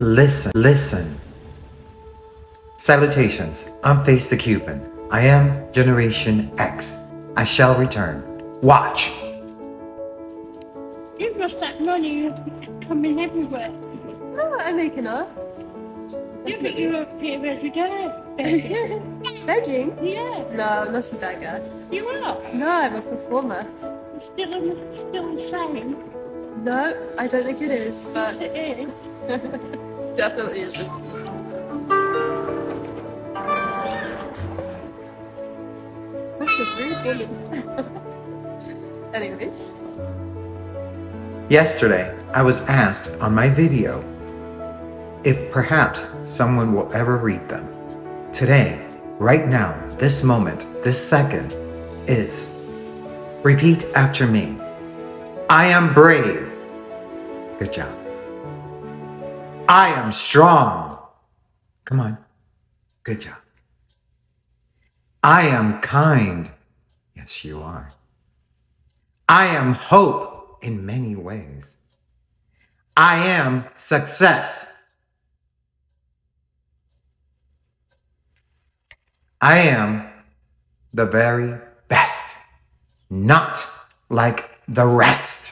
Listen, listen. Salutations, I'm Face the Cuban. I am Generation X. I shall return. Watch! You've got that money coming everywhere. Oh, I make enough. Yeah, but you up here every day. Begging. Begging? Yeah, No, I'm not a beggar. you are. No, I'm a performer. Still the same. No, I don't think it is, but Yes, it is. definitely isn't. That's a rude woman. Anyways. Yesterday, I was asked on my video if perhaps someone will ever read them. Today, right now, this moment, this second, is repeat after me. I am brave. Good job. I am strong. Come on. Good job. I am kind. Yes, you are. I am hope in many ways. I am success. I am the very best, not like the rest.